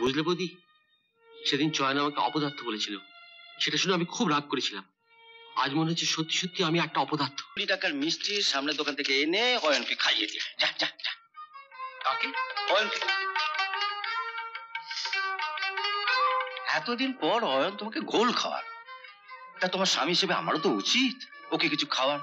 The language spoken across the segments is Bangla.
বুঝলে বৌদি, সেদিন চয়ন আমাকে অপদার্থ বলেছিল, সেটা শুনে আমি খুব রাগ করেছিলাম। আজ মনে হচ্ছে সত্যি সত্যি আমি একটা অপদার্থ। 20 টাকার মিষ্টি সামনের দোকান থেকে এনে অয়নকে খাইয়ে দিয়ে যা যা যা। কাকে? অয়নকে। এতদিন পর অয়ন তোমাকে গোল খাওয়ার, তা তোমার স্বামী হিসেবে আমারও তো উচিত ওকে কিছু খাওয়ার।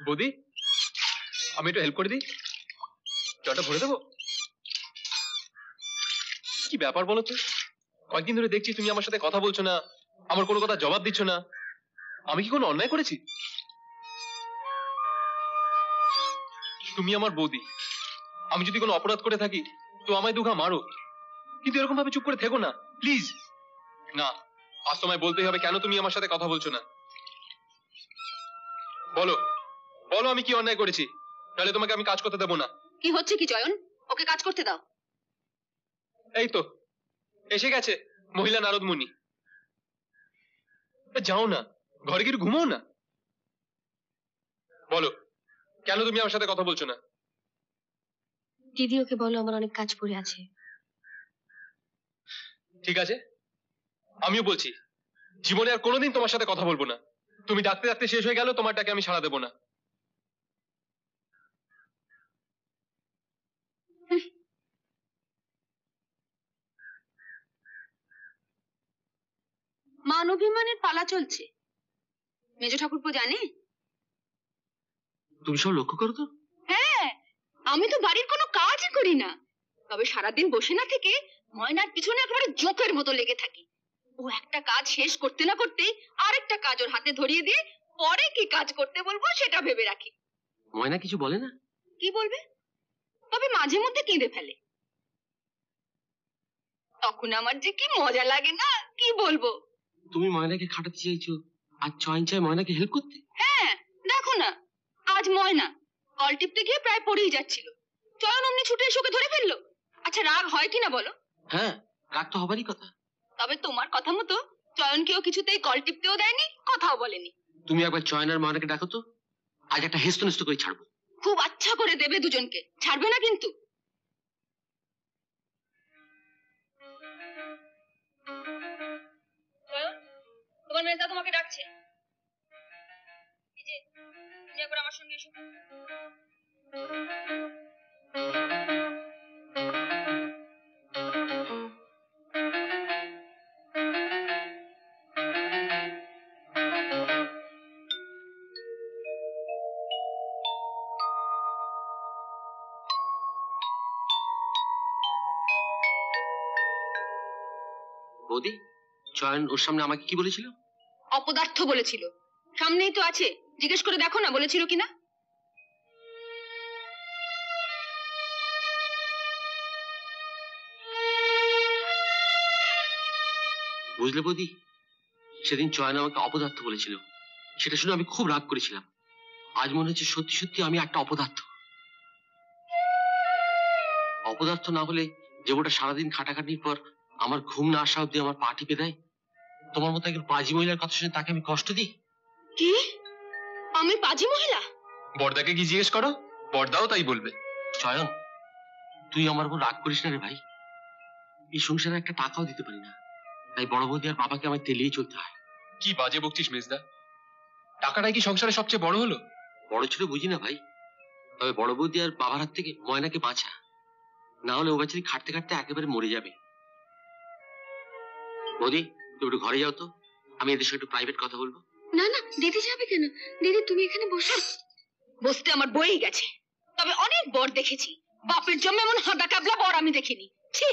বৌদি, আমি একটু হেল্প করে দিই, জলটা ভরে দেবো। কি ব্যাপার বলো তো, কয়েকদিন ধরে দেখছি তুমি আমার সাথে কথা বলছো না, আমার কোনো কথা জবাব দিচ্ছ না। আমি কি কোনো অন্যায় করেছি? তুমি আমার বৌদি, আমি যদি কোনো অপরাধ করে থাকি তো আমায় দুঘা মারো, কিন্তু এরকম ভাবে চুপ করে থেকো না প্লিজ। না, আজ তোমায় বলতেই হবে কেন তুমি আমার সাথে কথা বলছো না। বলো বলো, আমি কি অন্যায় করেছি, তাহলে তোমাকে আমি কাজ করতে দেবো না। কি হচ্ছে কি চয়ন, ওকে কাজ করতে দাও। এই তো এসে গেছে মহিলা নারদ মুনি। যাও না, ঘরে গিয়ে ঘুমাও না। বলো কেন তুমি আমার সাথে কথা বলছো না? দিদি ওকে বলো আমার অনেক কাজ পড়ে আছে। ঠিক আছে, আমিও বলছি জীবনে আর কোনোদিন তোমার সাথে কথা বলবো না। তুমি ডাকতে ডাকতে শেষ হয়ে গেল, তোমার ডাকে আমি সাড়া দেবো না। মান অভিমানের পালা চলছে, মেজ ঠাকুরপো জানে? তুমি সব লক্ষ্য করো তো? হ্যাঁ, আমি তো বাড়ির কোনো কাজই করি না, তবে সারাদিন বসে না থেকে ময়নার পিছনে একেবারে জোকের মতো লেগে থাকি। ও একটা কাজ শেষ করতে না করতেই আরেকটা কাজ ওর হাতে ধরিয়ে দিয়ে পরে কি কাজ করতে বলবো সেটা ভেবে রাখি। ময়না কিছু বলে না? কি বলবে, তবে মাঝে মধ্যে কেঁদে ফেলে, তখন আমার যে কি মজা লাগে না কি বলবো। তুমি ময়নাকে খাটাতে চাইছো আর চয়ন চায় ময়নাকে হেল্প করতে? হ্যাঁ, দেখো না, আজ ময়না কল টিপতে গিয়ে প্রায় পড়েই যাচ্ছিল, চয়ন অমনি ছুটে এসে ওকে ধরে ফেললো। আচ্ছা রাগ হয় কিনা বলো? হ্যাঁ, রাগ তো হবারই কথা। তবে তোমার কথা মতো চয়নকেও কিছুতেই কল টিপতেও দেয়নি, কথাও বলেনি। তুমি একবার চয়ন আর ময়নাকে ডাকো তো, আজ একটা হেস্তনেস্ত করে ছাড়বো। খুব আচ্ছা করে দেবে দুজনকে, ছাড়বে না কিন্তু। তোমার মেজদা তোমাকে ডাকছে, এই যে তুমি একবার আমার সঙ্গে এসো। বৌদি, চয়ন ওর সামনে আমাকে কি বলেছিল? অপদার্থ বলেছিল। সামনেই তো আছে, জিজ্ঞেস করে দেখো না বলেছিল কিনা। বুঝলে বৌদি, সেদিন চয়ন আমাকে অপদার্থ বলেছিল, সেটা শুনে আমি খুব রাগ করেছিলাম। আজ মনে হচ্ছে সত্যি সত্যি আমি একটা অপদার্থ। অপদার্থ না হলে যে ওটা সারাদিন খাটাখাটির পর আমার ঘুম না আসা অব্দি আমার পা টিপে দেয়, তোমার মতো একজন পাজি মহিলার কথা শুনে তাকে আমি কষ্ট দিই? কি, আমি পাজি মহিলা? বড়দাকে কি জিজ্ঞেস করো, বড়দাও তাই বলবে। চয়ন, তুই আমার উপর রাগ করিস না রে ভাই। এই সংসারে একটা টাকাও দিতে পারি না, তাই বড় বৌদি আর বাবাকে আমার তেলিয়ে চলতে হয়। কি বাজে বকছিস মেজদা, টাকাটাই কি সংসারে সবচেয়ে বড় হলো? বড় ছোট বুঝি না ভাই, তবে বড় বৌদি আর বাবার হাত থেকে ময়নাকে বাঁচা, না হলে ও বেচারি খাটতে খাটতে একেবারে মরে যাবে। বৌদি, তুমি একটু ঘরে যাও তো, আমি এদের সঙ্গে একটু প্রাইভেট কথা বলবো। না না, দিদি যাবে কেন? দিদি তুমি এখানে বসো। বসতে আমার বই গেছে, তবে অনেক বর দেখেছি, বাপের জন্য এমন হাঁদা কাবলা বর আমি দেখিনি। ছি।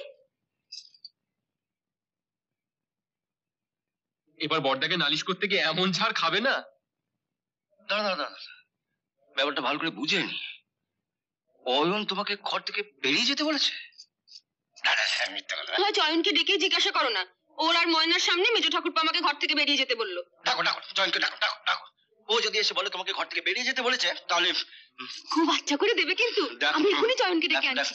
এবার বড়দাকে নালিশ করতে গিয়ে এমন ঝাড় খাবে না। দাঁড়া দাঁড়া দাঁড়া, ব্যাপারটা ভালো করে বুঝে নি। অয়ন তোমাকে ঘর থেকে বেরিয়ে যেতে বলেছে? দাঁড়া, হ্যাঁ, মিথ্যা কথা। হয় চয়নকে ডেকে জিজ্ঞাসা করো না। ওর আর ময়নার সামনে মেজো ঠাকুরপো আমাকে ঘর থেকে বেরিয়ে যেতে বললো। ডাকো ডাকো, জয়নকে ডাকো ডাকো ডাকো। ও যদি এসে বলে তোমাকে ঘর থেকে বেরিয়ে যেতে বলেছে, তাহলে খুব আচ্ছা করে দেবে কিন্তু। দেখো, আমি এখনই চয়নকে ডেকে দেখো, আনছি। দেখো।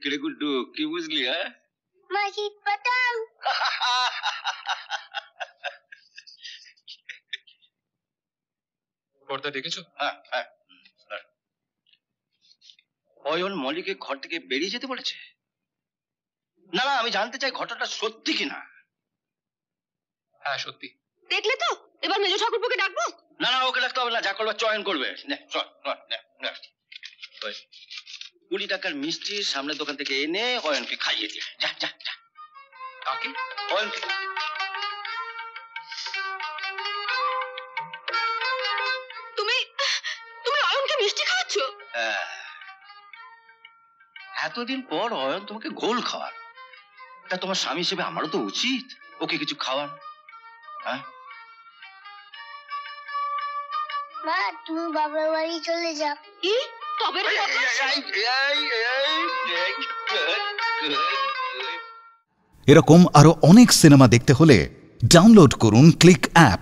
কিরে গুড্ডু, কি বুঝলি? হ্যাঁ, মাসির পাতাম। বড়দা ডেকেছো? হ্যাঁ, হ্যাঁ। অয়ন মলিকে ঘর থেকে বেরিয়ে যেতে বলেছে? না না, আমি জানতে চাই ঘটনাটা সত্যি কিনা। হ্যাঁ সত্যি। দেখলে তো, এবার মেজো ঠাকুরপোকে ডাকবো? না না, ওকে লাগতে হবে না, যা করবে চয়ন করবে। নে, চল, চল, নে, নে। ওই 20 টাকার মিষ্টি সামনের দোকান থেকে এনে অয়নকে খাইয়ে দিয়ে যা যা যা। কাকে? অয়নকে। তুমি তুমি অয়নকে মিষ্টি খাওয়াচ্ছ? হ্যাঁ। এতদিন পর অয়ন তোমাকে গোল খাওয়ার, তা তোমার স্বামী হিসেবে আমারও তো উচিত ওকে কিছু খাওয়ার। হ্যাঁ, মা, তুমি বাবার বাড়ি চলে যাও। কি তবে রে বাবা? এরকম আরো অনেক সিনেমা দেখতে হলে ডাউনলোড করুন ক্লিক অ্যাপ।